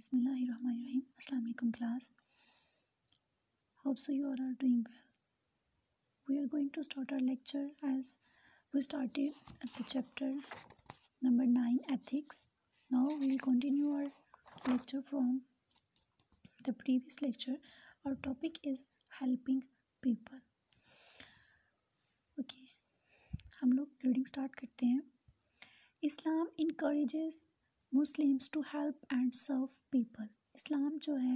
Bismillahirrahmanirrahim. Assalamu alaikum class. Hope so you all are doing well. We are going to start our lecture as we started at the chapter number 9 ethics. Now we will continue our lecture from the previous lecture. Our topic is helping people. Okay, हम लोग reading start करते हैं. इस्लाम encourages Muslims to help and serve people. इस्लाम जो है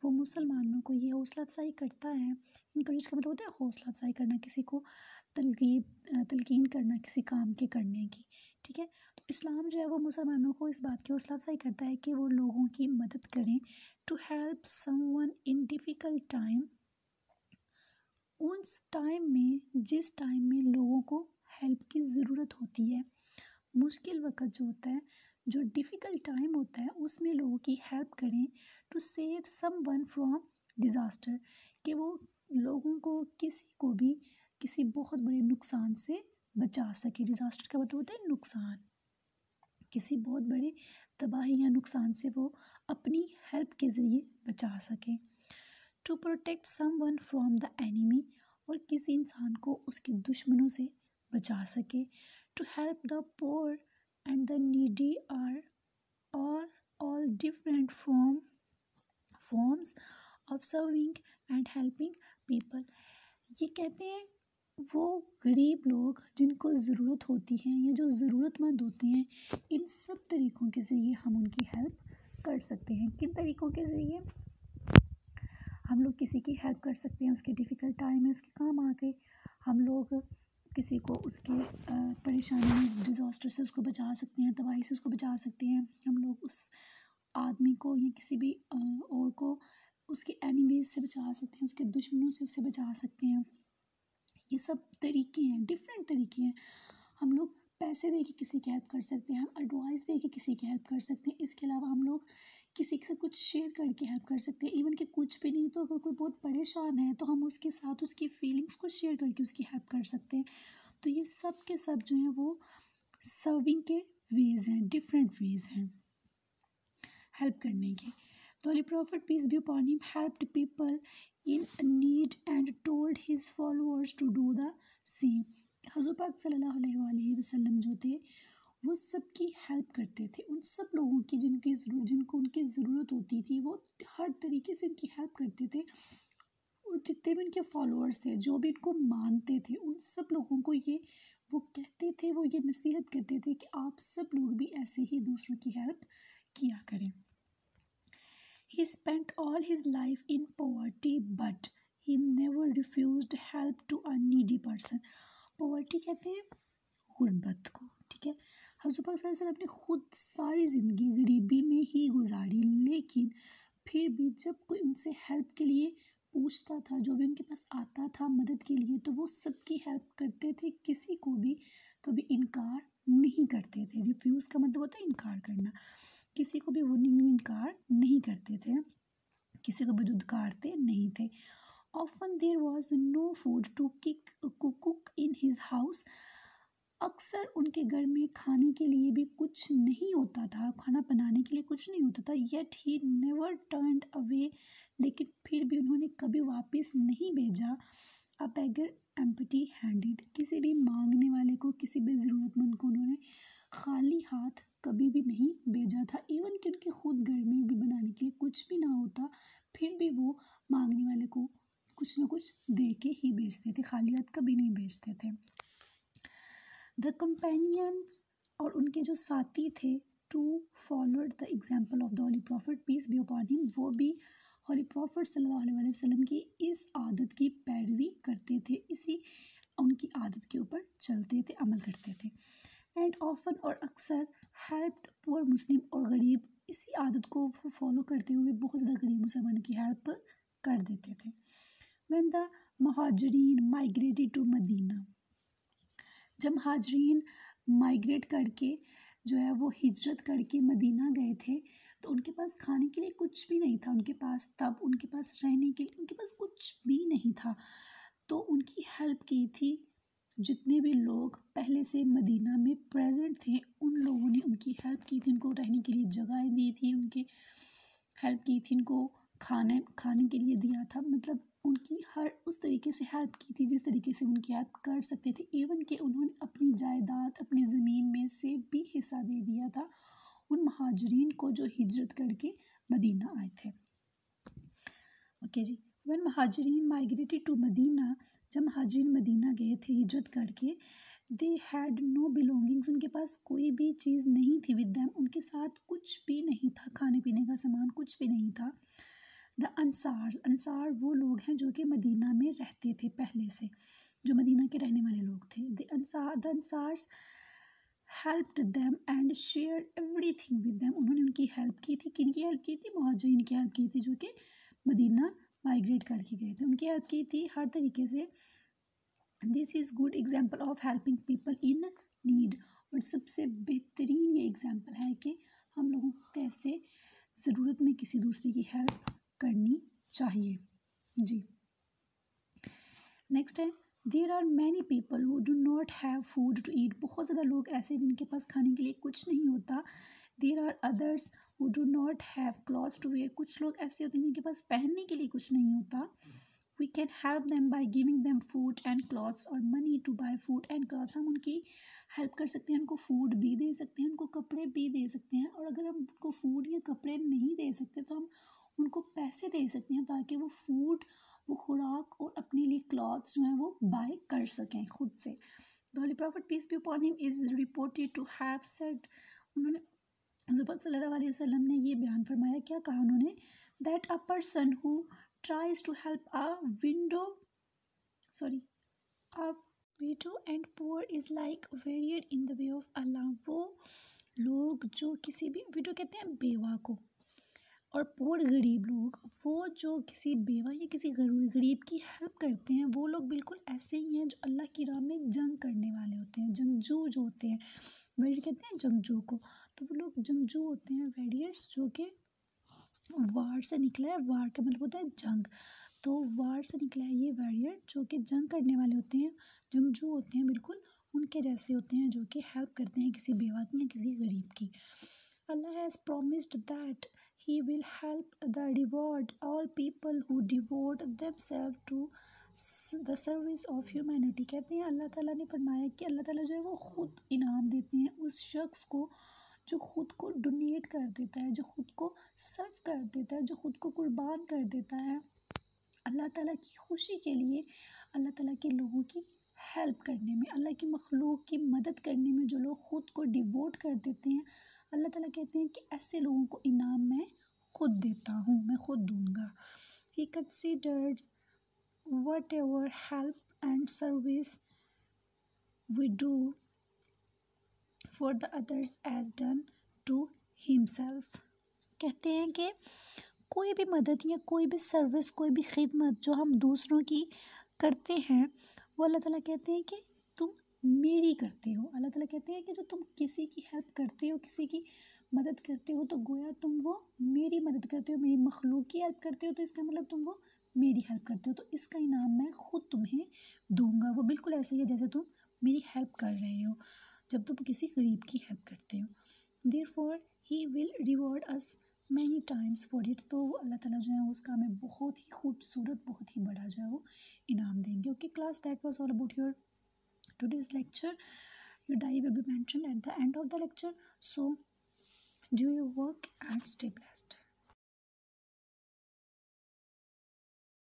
वो मुसलमानों को ये हौसला अफजाई करता है. इनकरेज का मतलब होता है हौसला अफजाई करना, किसी को तलकीन करना किसी काम के करने की. ठीक है, तो इस्लाम जो है वो मुसलमानों को इस बात की हौसला अफजाई करता है कि वो लोगों की मदद करें. To help someone in difficult time, उस टाइम में जिस टाइम में लोगों को हेल्प की ज़रूरत होती है. मुश्किल वक्त जो होता है, जो डिफ़िकल्ट टाइम होता है, उसमें लोगों की हेल्प करें. To save someone from disaster, कि वो लोगों को किसी को भी किसी बहुत बड़े नुकसान से बचा सके. डिज़ास्टर का मतलब होता है नुकसान, किसी बहुत बड़े तबाही या नुकसान से वो अपनी हेल्प के ज़रिए बचा सके. To protect someone from the enemy, और किसी इंसान को उसके दुश्मनों से बचा सके. To help the poor and the needy are all different forms of serving and helping people. ये कहते हैं वो गरीब लोग जिनको ज़रूरत होती है या जो ज़रूरतमंद होते हैं, इन सब तरीक़ों के ज़रिए हम उनकी हेल्प कर सकते हैं. किन तरीक़ों के ज़रिए हम लोग किसी की हेल्प कर सकते हैं? उसके डिफ़िकल्ट टाइम में उसके काम आ गए, हम लोग किसी को उसके परेशानी में डिज़ास्टर से उसको बचा सकते हैं, तबाही से उसको बचा सकते हैं. हम लोग उस आदमी को या किसी भी और को उसके एनिमीज़ से बचा सकते हैं, उसके दुश्मनों से उसे बचा सकते हैं. ये सब तरीके हैं, डिफरेंट तरीके हैं. हम लोग पैसे दे के किसी की हेल्प कर सकते हैं, हम एडवाइस दे के किसी की हेल्प कर सकते हैं. इसके अलावा हम लोग किसी से कुछ शेयर करके हेल्प कर सकते हैं. इवन कि कुछ भी नहीं तो अगर कोई बहुत परेशान है तो हम उसके साथ उसकी फीलिंग्स को शेयर करके उसकी हेल्प कर सकते हैं. तो ये सब के सब जो हैं वो सर्विंग के वेज़ हैं, डिफरेंट वेज़ हैं हेल्प करने के. तो holy prophet peace be upon him helped people in need and told his followers to do the same. हुज़ूर पाक सल्लल्लाहु अलैहि वसल्लम जो थे वो सबकी हेल्प करते थे. उन सब लोगों की जिनको उनकी ज़रूरत होती थी वो हर तरीके से उनकी हेल्प करते थे. और जितने भी उनके फॉलोअर्स थे, जो भी इनको मानते थे, उन सब लोगों को ये वो कहते थे, वो ये नसीहत करते थे कि आप सब लोग भी ऐसे ही दूसरों की हेल्प किया करें. He spent all his life in poverty but he never refused help to a needy person. Poverty कहते हैं गुर्बत को. ठीक है, हुज़ूर पाक सल्लल्लाहु अलैहि वसल्लम ने खुद सारी ज़िंदगी गरीबी में ही गुजारी, लेकिन फिर भी जब कोई उनसे हेल्प के लिए पूछता था, जो भी उनके पास आता था मदद के लिए, तो वो सबकी हेल्प करते थे. किसी को भी कभी इनकार नहीं करते थे. रिफ्यूज़ का मतलब होता है इनकार करना. किसी को भी वो इनकार नहीं करते थे, किसी को भी दुदकारते नहीं थे. Often there was no food to cook in his house. अक्सर उनके घर में खाने के लिए भी कुछ नहीं होता था, खाना बनाने के लिए कुछ नहीं होता था. Yet he never turned away, लेकिन फिर भी उन्होंने कभी वापस नहीं भेजा. अ बेगर एम्प्टी हैंडेड, किसी भी मांगने वाले को, किसी भी ज़रूरतमंद को उन्होंने खाली हाथ कभी भी नहीं भेजा था. इवन कि उनके खुद घर में भी बनाने के लिए कुछ भी ना होता, फिर भी वो मांगने वाले को कुछ ना कुछ दे के ही भेजते थे, खाली हाथ कभी नहीं भेजते थे. द कंपेनियंस, और उनके जो साथी थे, to followed the example of the holy prophet peace be upon him, वो भी होली प्रॉफिट सल्लल्लाहु अलैहि वसल्लम की इस आदत की पैरवी करते थे, इसी उनकी आदत के ऊपर चलते थे, अमल करते थे. एंड ऑफन, और अक्सर, हेल्प्ड पुअर मुस्लिम, और गरीब, इसी आदत को वो फॉलो करते हुए बहुत ज़्यादा गरीब मुसलमान की हेल्प कर देते थे. व्हेन द महाजरीन माइग्रेटेड टू मदीना, जब महाजरीन माइग्रेट करके जो है वो हिजरत करके मदीना गए थे, तो उनके पास खाने के लिए कुछ भी नहीं था. उनके पास तब उनके पास रहने के लिए उनके पास कुछ भी नहीं था. तो उनकी हेल्प की थी जितने भी लोग पहले से मदीना में प्रेजेंट थे, उन लोगों ने उनकी हेल्प की थी. उनको रहने के लिए जगह दी थी, उनके हेल्प की थी, इनको खाने खाने के लिए दिया था, मतलब उनकी हर उस तरीके से हेल्प की थी जिस तरीके से उनकी हेल्प कर सकते थे। इवन कि उन्होंने अपनी जायदाद, अपनी ज़मीन में से भी हिस्सा दे दिया था उन महाजरीन को जो हिजरत करके मदीना आए थे। ओके जी। व्हेन महाजरीन माइग्रेटेड टू मदीना, जब महाजरीन मदीना गए थे हिजरत करके, दे हैड नो बिलोंगिंग्स, उनके पास कोई भी चीज़ नहीं थी विद दैम, उनके साथ कुछ भी नहीं था, खाने पीने का सामान कुछ भी नहीं था। द अंसार, अंसार वो लोग हैं जो कि मदीना में रहते थे पहले से, जो मदीना के रहने वाले लोग थे। द अंसार्स helped them and share everything with them, उन्होंने उनकी हेल्प की थी। किन की हेल्प की थी? मुहाजिरीन की हेल्प की थी जो कि मदीना माइग्रेट करके गए थे, उनकी हेल्प की थी हर तरीके से। This is good example of helping people in need, और सबसे बेहतरीन ये एग्जाम्पल है कि हम लोगों को कैसे ज़रूरत में किसी दूसरे की हेल्प करनी चाहिए जी। नेक्स्ट है, there are many people who do not have food to eat, बहुत ज़्यादा लोग ऐसे जिनके पास खाने के लिए कुछ नहीं होता। There are others who do not have clothes to wear, कुछ लोग ऐसे होते हैं जिनके पास पहनने के लिए कुछ नहीं होता। We can help them by giving them food and clothes और money to buy food and clothes, हम उनकी हेल्प कर सकते हैं, उनको फूड भी दे सकते हैं, उनको कपड़े भी दे सकते हैं। और अगर हम उनको फूड या कपड़े नहीं दे सकते तो हम उनको पैसे दे सकते हैं ताकि वो फूड, वो खुराक और अपने लिए क्लॉथ्स जो हैं वो बाय कर सकें खुद से। The holy prophet peace be upon him is reported to have said, उन्होंने हज़रत पाक सल्लल्लाहु अलैहि वसल्लम ने ये बयान फरमाया, क्या कहा उन्होंने? That a person who tries to help a widow and poor is like warrior in the way of Allah, वो लोग जो किसी भी, विडो कहते हैं बेवा को, और पुअर गरीब लोग, वो जो किसी बेवा या किसी गरीब की हेल्प करते हैं, वो लोग बिल्कुल ऐसे ही हैं जो अल्लाह की राह में जंग करने वाले होते हैं, जंगजू जो होते हैं, वॉरियर कहते हैं जंगजू को, तो वो लोग जंगजू होते हैं, वॉरियर्स, जो कि वार से निकला है, वार का मतलब होता है जंग, तो वार से निकला है ये वॉरियर जो कि जंग करने वाले होते हैं, जंगजू होते हैं, बिल्कुल उनके जैसे होते हैं जो कि हेल्प करते हैं किसी बेवा की या किसी गरीब की। Allah has promised that He will help the reward all people who devote themselves to the service of humanity, कहते हैं अल्लाह ताला ने फरमाया कि अल्लाह ताला जो है वो ख़ुद इनाम देते हैं उस शख्स को जो ख़ुद को डोनेट कर देता है, जो ख़ुद को सर्व कर देता है, जो ख़ुद को कुर्बान कर देता है अल्लाह ताला की खुशी के लिए, अल्लाह ताला के लोगों की हेल्प करने में, अल्लाह की मखलूक की मदद करने में जो लोग ख़ुद को डिवोट कर देते हैं, अल्लाह ताला कहते हैं कि ऐसे लोगों को इनाम मैं ख़ुद देता हूँ, मैं ख़ुद दूँगा। He considers whatever help and service we do for the others as done to himself, कहते हैं कि कोई भी मदद या कोई भी सर्विस, कोई भी खिदमत जो हम दूसरों की करते हैं, वो अल्लाह ताला कहते हैं कि तुम मेरी करते हो। अल्लाह ताला कहते हैं कि जो तुम किसी की हेल्प करते हो, किसी की मदद करते हो, तो गोया तुम वो मेरी मदद करते हो, मेरी मखलूक की हेल्प करते हो, तो इसका मतलब तुम वो मेरी हेल्प करते हो, तो इसका इनाम मैं ख़ुद तुम्हें दूंगा। वो बिल्कुल ऐसे ही है जैसे तुम मेरी हेल्प कर रहे हो जब तुम किसी गरीब की हेल्प करते हो। Therefore he will reward us many times for it, तो अल्लाह ताला जो है उसका हमें बहुत ही खूबसूरत, बहुत ही बड़ा जो है वो इनाम देंगे। Okay class, that was all about your today's lecture. Your diary will be mentioned at the end of the lecture, so do your work and stay blessed.